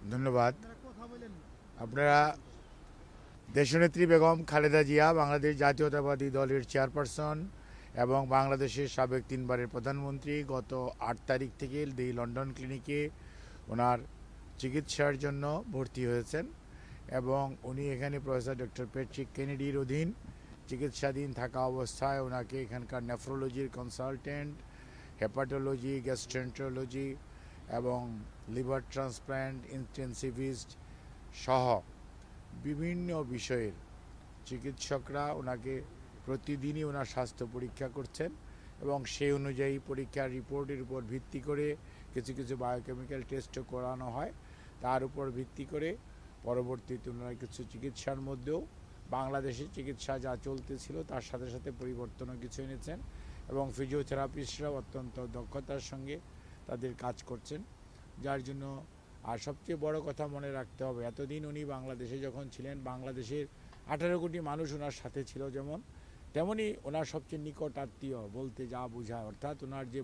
ধন্যবাদ। আপনারা দেশনেত্রী বেগম খালেদা জিয়া বাংলাদেশ জাতীয়তাবাদী দলের চেয়ারপারসন এবং বাংলাদেশের সাবেক 3বারের প্রধানমন্ত্রী গত 8 তারিখ থেকে দি লন্ডন ক্লিনিকে ওনার চিকিৎসার জন্য ভর্তি হয়েছেন এবং উনি এখানে প্রফেসর ডক্টর প্যাট্রিক কেনেডির অধীন চিকিৎসাধীন থাকা অবস্থায় ওনাকে এখানকার নেফ্রোলজির কনসালটেন্ট, হেপাটোলজি, গ্যাস্ট্রেন্টোলজি এবং লিভার ট্রান্সপ্ল্যান্ট ইন্টেন্সিভিস্ট সহ বিভিন্ন বিষয়ের চিকিৎসকরা ওনাকে প্রতিদিনই ওনার স্বাস্থ্য পরীক্ষা করছেন এবং সেই অনুযায়ী পরীক্ষার রিপোর্টের উপর ভিত্তি করে কিছু কিছু বায়োকেমিক্যাল টেস্টও করানো হয়। তার উপর ভিত্তি করে পরবর্তীতে ওনারা কিছু চিকিৎসার মধ্যেও বাংলাদেশের চিকিৎসা যা চলতেছিল তার সাথে সাথে পরিবর্তনও কিছু এনেছেন এবং ফিজিওথেরাপিস্টরাও অত্যন্ত দক্ষতার সঙ্গে তাদের কাজ করছেন, যার জন্য আর সবচেয়ে বড় কথা মনে রাখতে হবে, এতদিন উনি বাংলাদেশে যখন ছিলেন বাংলাদেশের 18 কোটি মানুষ ওনার সাথে ছিল, যেমন তেমনি ওনার সবচেয়ে নিকট আত্মীয় বলতে যা বোঝায়, অর্থাৎ ওনার যে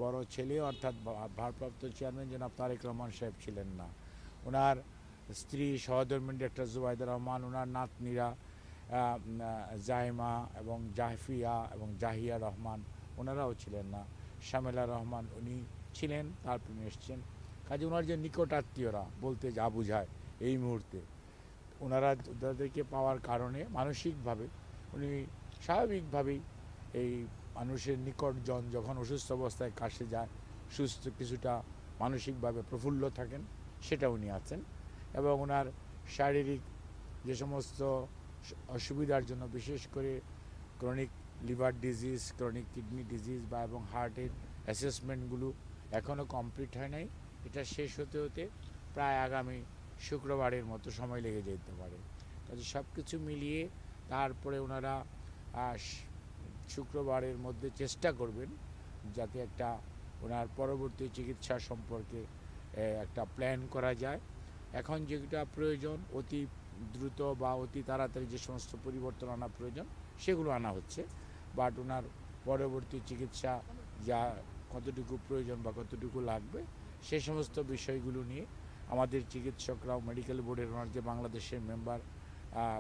বড় ছেলে অর্থাৎ ভারপ্রাপ্ত চেয়ারম্যান জনাব তারেক রহমান সাহেব ছিলেন না, ওনার স্ত্রী সহধর্মিণী ডক্টর জুবাইদা রহমান, ওনার নাতনিরা জাইমা এবং জাহফিয়া এবং জাহিয়া রহমান ওনারাও ছিলেন না, শামেলা রহমান উনি ছিলেন, তারপরে এসছেন। কাজে ওনার যে নিকট আত্মীয়রা বলতে যা বোঝায় এই মুহূর্তে ওনাদেরকে পাওয়ার কারণে মানসিকভাবে উনি স্বাভাবিকভাবেই এই মানুষের নিকটজন যখন অসুস্থ অবস্থায় কাছে যায় সুস্থ কিছুটা মানসিকভাবে প্রফুল্ল থাকেন, সেটা উনি আছেন এবং ওনার শারীরিক যে সমস্ত অসুবিধার জন্য বিশেষ করে chronic liver disease, chronic kidney disease বা এবং হার্টের অ্যাসেসমেন্টগুলো এখনও কমপ্লিট হয় নাই, এটা শেষ হতে হতে প্রায় আগামী শুক্রবারের মতো সময় লেগে যেতে পারে। কাজে সব কিছু মিলিয়ে তারপরে ওনারা শুক্রবারের মধ্যে চেষ্টা করবেন যাতে একটা ওনার পরবর্তী চিকিৎসা সম্পর্কে একটা প্ল্যান করা যায়। এখন যেটা প্রয়োজন অতি দ্রুত বা অতি তাড়াতাড়ি যে সমস্ত পরিবর্তন আনা প্রয়োজন সেগুলো আনা হচ্ছে, বাট ওনার পরবর্তী চিকিৎসা যা কতটুকু প্রয়োজন বা কতটুকু লাগবে সে সমস্ত বিষয়গুলো নিয়ে আমাদের চিকিৎসকরাও মেডিকেল বোর্ডের ওনার যে বাংলাদেশের member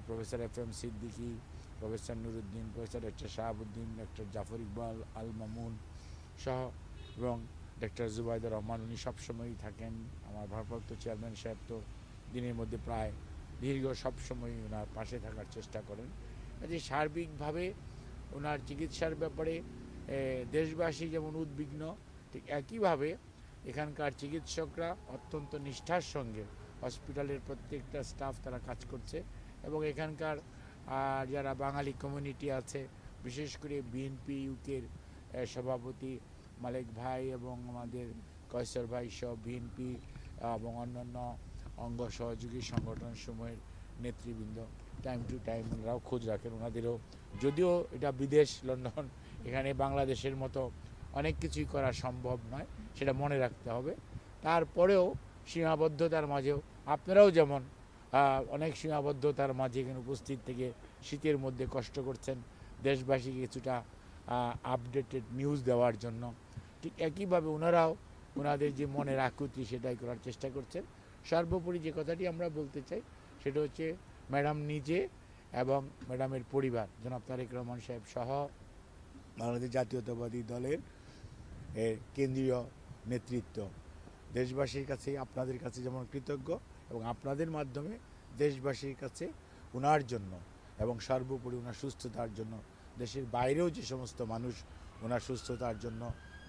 professor FM Siddiqui, professor Nuruddin, professor doctor Shahabuddin, doctor Zafar Iqbal Al Mamun সহ এবং ডক্টর জুবাইদা রহমান উনি সবসময়ই থাকেন। আমার ভারপ্রাপ্ত চেয়ারম্যান সাহেব তো দিনের মধ্যে প্রায় দীর্ঘ সবসময় ওনার পাশে থাকার চেষ্টা করেন। কাজে সার্বিকভাবে ওনার চিকিৎসার ব্যাপারে দেশবাসী যেমন উদ্বিগ্ন, ঠিক একইভাবে এখানকার চিকিৎসকরা অত্যন্ত নিষ্ঠার সঙ্গে হসপিটালের প্রত্যেকটা স্টাফ তারা কাজ করছে এবং এখানকার যারা বাঙালি কমিউনিটি আছে, বিশেষ করে বিএনপি ইউকের সভাপতি মালেক ভাই এবং আমাদের কয়সর ভাই সহ বিএনপি এবং অন্যান্য অঙ্গ সহযোগী সংগঠন সমূহের নেতৃবৃন্দ টাইম টু টাইম ওনারাও খোঁজ রাখেন। ওনাদেরও যদিও এটা বিদেশ লন্ডন, এখানে বাংলাদেশের মতো অনেক কিছুই করা সম্ভব নয়, সেটা মনে রাখতে হবে। তারপরেও সীমাবদ্ধতার মাঝেও আপনারাও যেমন অনেক সীমাবদ্ধতার মাঝে এখানে উপস্থিত থেকে শীতের মধ্যে কষ্ট করছেন দেশবাসীকে কিছুটা আপডেটেড নিউজ দেওয়ার জন্য, ঠিক একইভাবে ওনারাও ওনাদের যে মনের আকুতি সেটাই করার চেষ্টা করছেন। সর্বোপরি যে কথাটি আমরা বলতে চাই সেটা হচ্ছে ম্যাডাম নিজে এবং ম্যাডামের পরিবার জনাব তারেক রহমান সাহেব সহ বাংলাদেশ জাতীয়তাবাদী দলের কেন্দ্রীয় নেতৃত্ব দেশবাসীর কাছে আপনাদের কাছে যেমন কৃতজ্ঞ এবং আপনাদের মাধ্যমে দেশবাসীর কাছে ওনার জন্য এবং সর্বোপরি ওনার সুস্থতার জন্য দেশের বাইরেও যে সমস্ত মানুষ ওনার সুস্থতার জন্য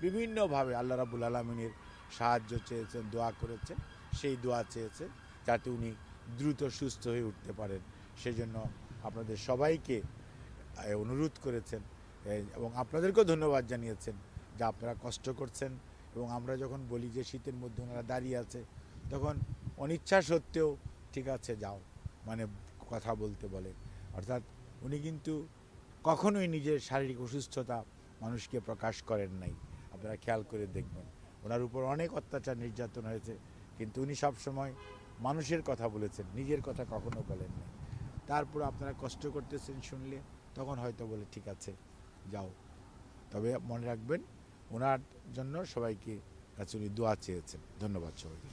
বিভিন্নভাবে আল্লাহ রাব্বুল আলামিনের সাহায্য চেয়েছেন, দোয়া করেছেন, সেই দোয়া চেয়েছেন যাতে উনি দ্রুত সুস্থ হয়ে উঠতে পারেন, সেজন্য আপনাদের সবাইকে অনুরোধ করেছেন এবং আপনাদেরকেও ধন্যবাদ জানিয়েছেন যে আপনারা কষ্ট করছেন এবং আমরা যখন বলি যে শীতের মধ্যে ওনারা দাঁড়িয়ে আছে তখন অনিচ্ছা সত্ত্বেও ঠিক আছে যাও মানে কথা বলতে বলে, অর্থাৎ উনি কিন্তু কখনোই নিজের শারীরিক অসুস্থতা মানুষকে প্রকাশ করেন নাই। আপনারা খেয়াল করে দেখবেন ওনার উপর অনেক অত্যাচার নির্যাতন হয়েছে কিন্তু উনি সবসময় মানুষের কথা বলেছেন, নিজের কথা কখনো বলেন নাই। তারপর আপনারা কষ্ট করতেছেন শুনলে তখন হয়তো বলে ঠিক আছে যাও, তবে মনে রাখবেন ওনার জন্য সবাইকে কাছে উনি দোয়া চেয়েছেন। ধন্যবাদ সবাইকে।